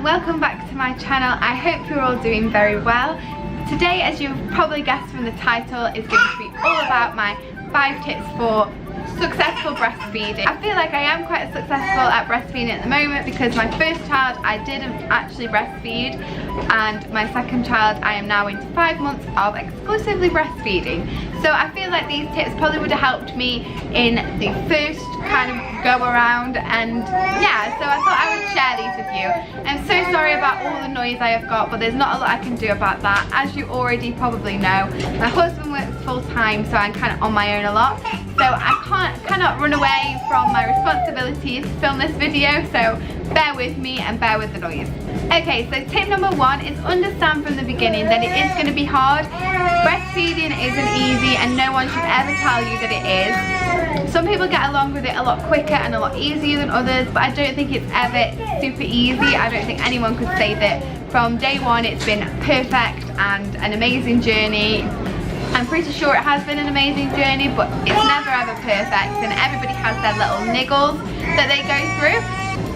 welcome back to my channel. I hope you're all doing very well. Today, as you've probably guessed from the title, is going to be all about my 5 tips for successful breastfeeding. I feel like I am quite successful at breastfeeding at the moment because my first child I didn't actually breastfeed, and my second child I am now into 5 months of exclusively breastfeeding. So I feel like these tips probably would have helped me in the first kind of go around, and yeah, so I thought I would share these with you. I'm so sorry about all the noise I have got, but there's not a lot I can do about that. As you already probably know, my husband works full time, so I'm kind of on my own a lot. So I cannot run away from my responsibility to film this video, so bear with me and bear with the noise. Okay, so tip number 1 is understand from the beginning that it is going to be hard. Breastfeeding isn't easy and no one should ever tell you that it is. Some people get along with it a lot quicker and a lot easier than others, but I don't think it's ever super easy. I don't think anyone could say that from day one it's been perfect and an amazing journey. I'm pretty sure it has been an amazing journey, but it's never ever perfect, and everybody has their little niggles that they go through.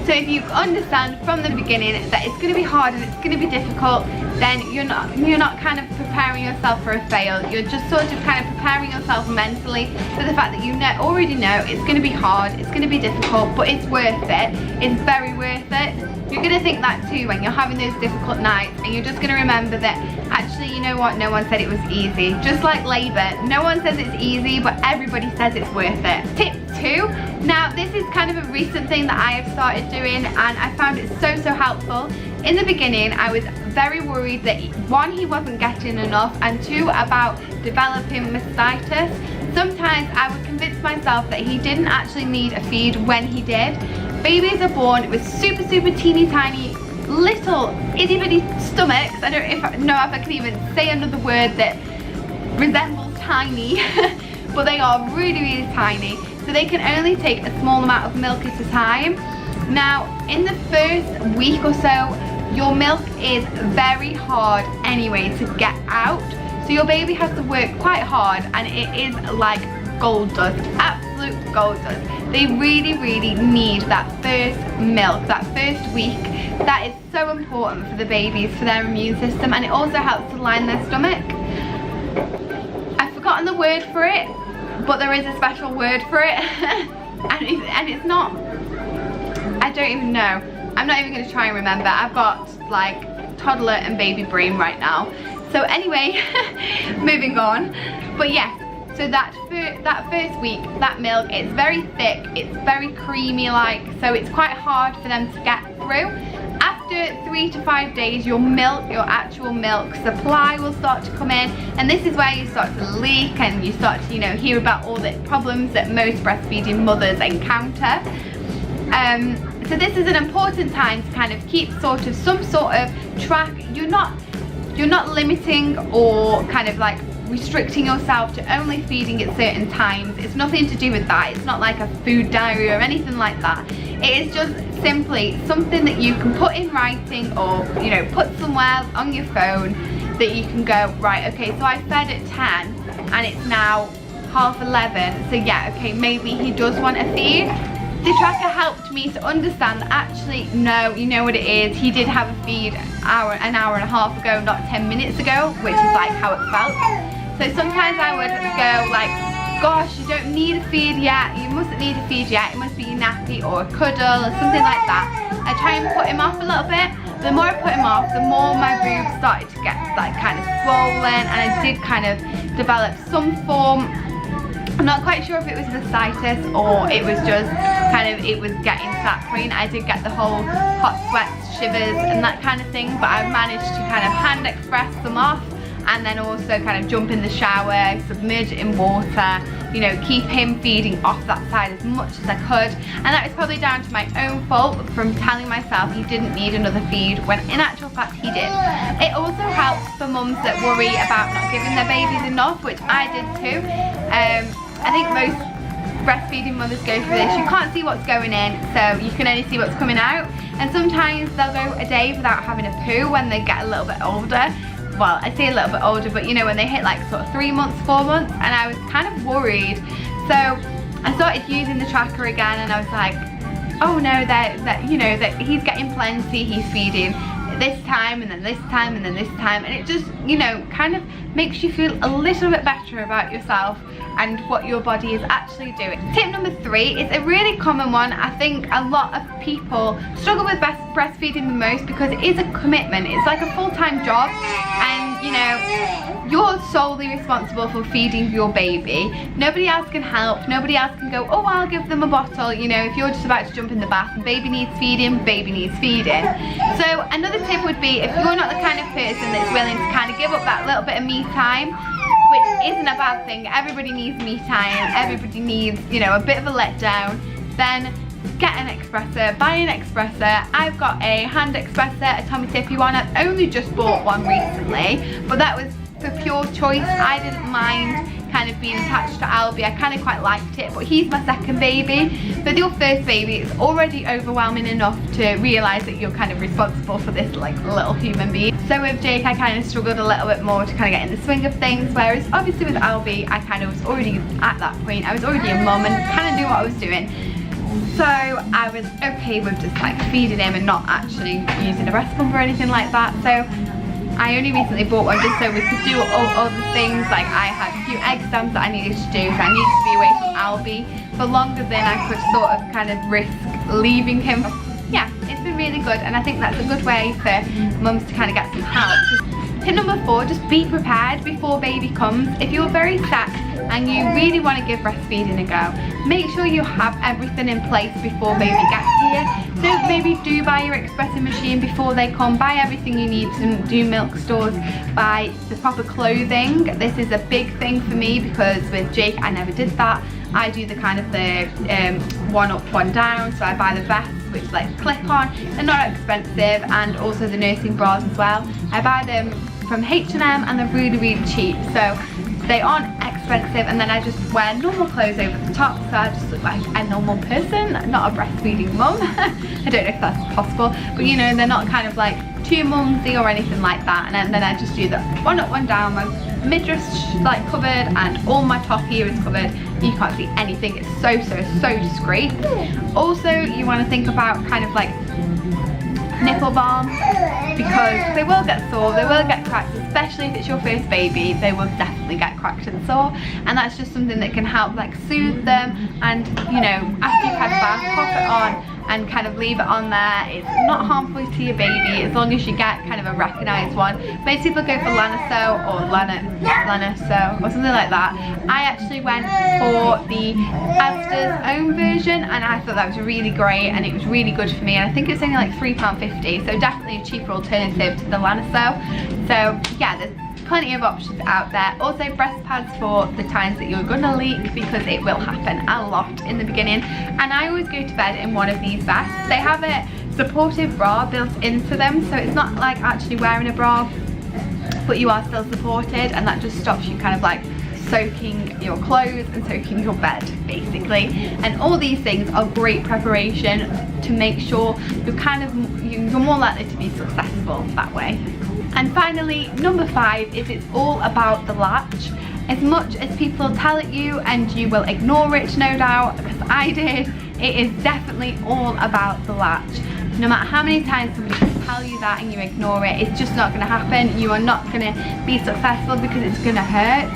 So if you understand from the beginning that it's going to be hard and it's going to be difficult, then you're not kind of preparing yourself for a fail. You're just sort of kind of preparing yourself mentally for the fact that you already know it's going to be hard, it's going to be difficult, but it's worth it. It's very worth it. You're going to think that too when you're having those difficult nights, and you're just going to remember that actually, you know what, no one said it was easy. Just like labour, no one says it's easy, but everybody says it's worth it. Tip 2, now this is kind of a recent thing that I have started doing, and I found it so helpful. In the beginning I was very worried that 1, he wasn't getting enough, and 2, about developing mastitis. Sometimes I would convince myself that he didn't actually need a feed when he did. Babies are born with super teeny tiny little itty bitty stomachs. I don't know if I can even say another word that resembles tiny, but they are really tiny, so they can only take a small amount of milk at a time. Now in the first week or so, your milk is very hard anyway to get out, so your baby has to work quite hard, and it is like gold dust, absolute gold dust. They really need that first milk, that first week. That is so important for the babies, for their immune system, and it also helps to line their stomach. I've forgotten the word for it, but there is a special word for it. and it's not, I don't even know. I'm not even going to try and remember. I've got like toddler and baby brain right now. So anyway, moving on. But yes, so that first week, that milk, it's very thick, it's very creamy like, so it's quite hard for them to get through. After 3 to 5 days, your milk, your actual milk supply will start to come in, and this is where you start to leak and you start to, you know, hear about all the problems that most breastfeeding mothers encounter. So this is an important time to kind of keep some sort of track. You're not limiting or kind of like restricting yourself to only feeding at certain times. It's nothing to do with that. It's not like a food diary or anything like that. It is just simply something that you can put in writing, or you know, put somewhere on your phone that you can go, right, okay, so I fed at 10 and it's now 11:30, so yeah, okay, maybe he does want a feed. The tracker helped me to understand that actually, no, you know what it is, he did have a feed an hour and a half ago, not 10 minutes ago, which is like how it felt. So sometimes I would go like, gosh, you don't need a feed yet, you mustn't need a feed yet, it must be a nappy or a cuddle or something like that. I try and put him off a little bit. The more I put him off, the more my boobs started to get like kind of swollen, and I did kind of develop some form. I'm not quite sure if it was mastitis or it was just kind of, it was getting to that point. I did get the whole hot sweats, shivers and that kind of thing, but I managed to kind of hand express them off, and then also kind of jump in the shower, submerge it in water, you know, keep him feeding off that side as much as I could. And that was probably down to my own fault from telling myself he didn't need another feed, when in actual fact he did. It also helps for mums that worry about not giving their babies enough, which I did too. I think most breastfeeding mothers go through this. You can't see what's going in, so you can only see what's coming out, and sometimes they'll go a day without having a poo when they get a little bit older. Well, I say a little bit older, but you know, when they hit like sort of 3 months, 4 months, and I was kind of worried. So I started using the tracker again, and I was like, oh no, that you know, that he's getting plenty, he's feeding this time and then this time and then this time, and it just, you know, kind of makes you feel a little bit better about yourself and what your body is actually doing. Tip number 3 is a really common one. I think a lot of people struggle with breastfeeding the most because it is a commitment. It's like a full-time job, and you know, you're solely responsible for feeding your baby. Nobody else can help, nobody else can go, oh, I'll give them a bottle. You know, if you're just about to jump in the bath and baby needs feeding, baby needs feeding. So another tip would be, if you're not the kind of person that's willing to kind of give up that little bit of me time, which isn't a bad thing, everybody needs me time, everybody needs, you know, a bit of a letdown, then get an espresso, buy an espresso. I've got a hand espresso, a Tommy Tippy one. I've only just bought one recently, but that was for pure choice. I didn't mind kind of being attached to Albie. I kind of quite liked it, but he's my second baby. But your first baby is already overwhelming enough to realise that you're kind of responsible for this like little human being. So with Jake, I kind of struggled a little bit more to kind of get in the swing of things, whereas obviously with Albie, I kind of was already at that point. I was already a mum and kind of knew what I was doing. So I was okay with just like feeding him and not actually using a breast pump or anything like that. So I only recently bought one just so we could do all the things. Like I had a few egg stamps that I needed to do, so I needed to be away from Albie for longer than I could sort of kind of risk leaving him. Yeah, it's been really good, and I think that's a good way for mums to kind of get some help. Tip number 4, just be prepared before baby comes. If you're very set and you really want to give breastfeeding a go, make sure you have everything in place before baby gets here. So maybe do buy your espresso machine before they come, buy everything you need to do milk stores, buy the proper clothing. This is a big thing for me because with Jake I never did that. I do the kind of the one up, one down, so I buy the vests which like clip on, they're not expensive, and also the nursing bras as well. I buy them from H&M and they're really cheap, so they aren't expensive, and then I just wear normal clothes over the top, so I just look like a normal person, not a breastfeeding mum. I don't know if that's possible, but you know, they're not kind of like too mumsy or anything like that. And then I just do the one up, one down, my midriff like covered, and all my top here is covered. You can't see anything, it's so discreet. Also, you want to think about kind of like nipple balm, because they will get sore, they will get cracked, especially if it's your first baby. They will definitely get cracked and sore, and that's just something that can help like soothe them. And you know, after you've had a bath, pop it on and kind of leave it on there. It's not harmful to your baby as long as you get kind of a recognised one. Most people go for Lanaso or Lanaso or something like that. I actually went for the Asda's own version, and I thought that was really great and it was really good for me, and I think it's only like £3.50, so definitely a cheaper alternative to the Lanaso. So yeah, there's plenty of options out there. Also breast pads for the times that you're gonna leak, because it will happen a lot in the beginning. And I always go to bed in one of these vests. They have a supportive bra built into them, so it's not like actually wearing a bra, but you are still supported, and that just stops you kind of like soaking your clothes and soaking your bed basically. And all these things are great preparation to make sure you're more likely to be successful that way. And finally, number 5 is it's all about the latch. As much as people tell it you, and you will ignore it no doubt, because I did, it is definitely all about the latch. No matter how many times somebody can tell you that and you ignore it, it's just not going to happen. You are not going to be successful because it's going to hurt.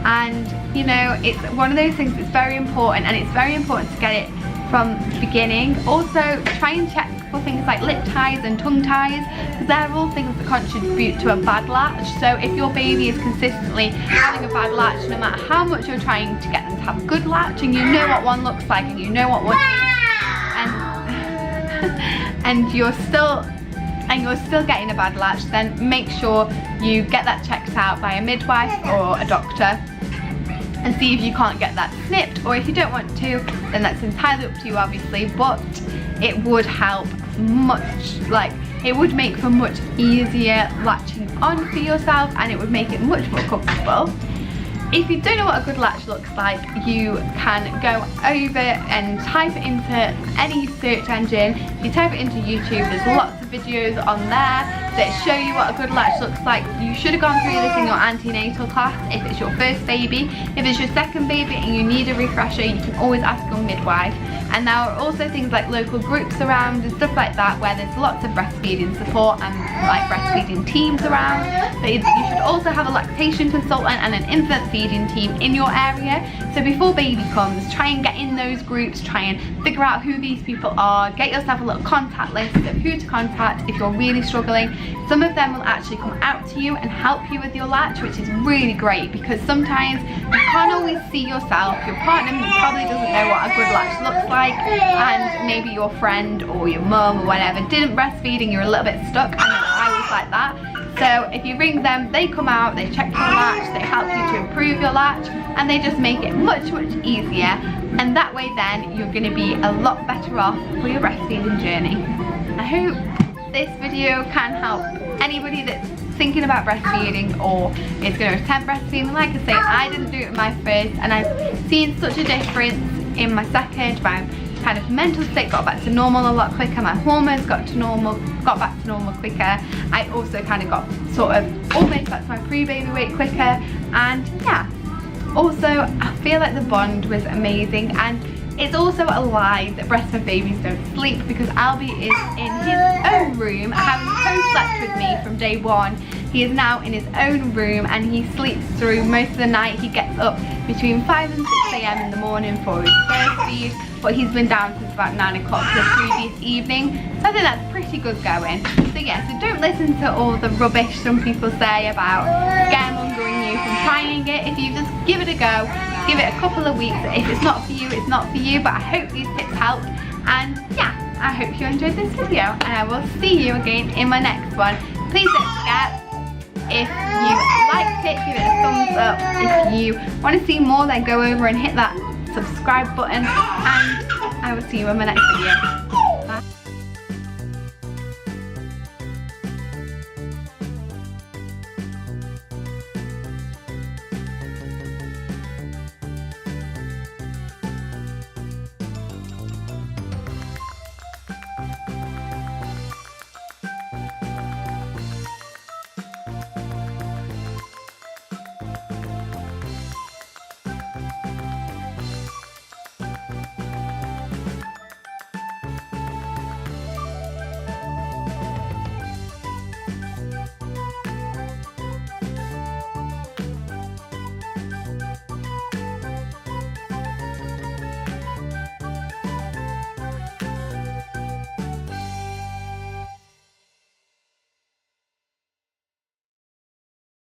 And you know, it's one of those things that's very important, and it's very important to get it from the beginning. Also, try and check for things like lip ties and tongue ties, because they're all things that contribute to a bad latch. So if your baby is consistently having a bad latch, no matter how much you're trying to get them to have a good latch, and you know what one looks like and you know what one is, and you're still getting a bad latch, then make sure you get that checked out by a midwife or a doctor, and see if you can't get that snipped. Or if you don't want to, then that's entirely up to you obviously, but it would help much, like it would make for much easier latching on for yourself, and it would make it much more comfortable. If you don't know what a good latch looks like, you can go over and type it into any search engine. If you type it into YouTube, there's lots of videos on there. that show you what a good latch looks like. You should have gone through this in your antenatal class if it's your first baby. If it's your second baby and you need a refresher, you can always ask your midwife. And there are also things like local groups around and stuff like that where there's lots of breastfeeding support and like breastfeeding teams around. But you should also have a lactation consultant and an infant feeding team in your area. So before baby comes, try and get in those groups, try and figure out who these people are, get yourself a little contact list of who to contact if you're really struggling. Some of them will actually come out to you and help you with your latch, which is really great because sometimes you can't always see yourself. Your partner probably doesn't know what a good latch looks like, and maybe your friend or your mum or whatever didn't breastfeed and you're a little bit stuck. I know I was like that. So if you ring them, they come out, they check your latch, they help you to improve your latch, and they just make it much easier. And that way then you're going to be a lot better off for your breastfeeding journey. I hope this video can help anybody that's thinking about breastfeeding or is going to attempt breastfeeding. Like I say, I didn't do it in my first, and I've seen such a difference in my second. My kind of mental state got back to normal a lot quicker, my hormones got back to normal quicker. I also kind of got sort of almost back to my pre-baby weight quicker, and yeah, also I feel like the bond was amazing. And it's also a lie that breastfed babies don't sleep, because Albie is in his own room having co-slept with me from day one. He is now in his own room and he sleeps through most of the night. He gets up between 5 and 6 AM in the morning for his first feed, but he's been down since about 9 o'clock the previous evening. So I think that's pretty good going. So yeah, so don't listen to all the rubbish some people say about scaremongering you from trying it. If you just give it a go, give it a couple of weeks. If it's not for you, it's not for you, but I hope these tips helped. And yeah, I hope you enjoyed this video, and I will see you again in my next one. Please don't forget, if you liked it, give it a thumbs up. If you want to see more, then go over and hit that subscribe button, and I will see you in my next video.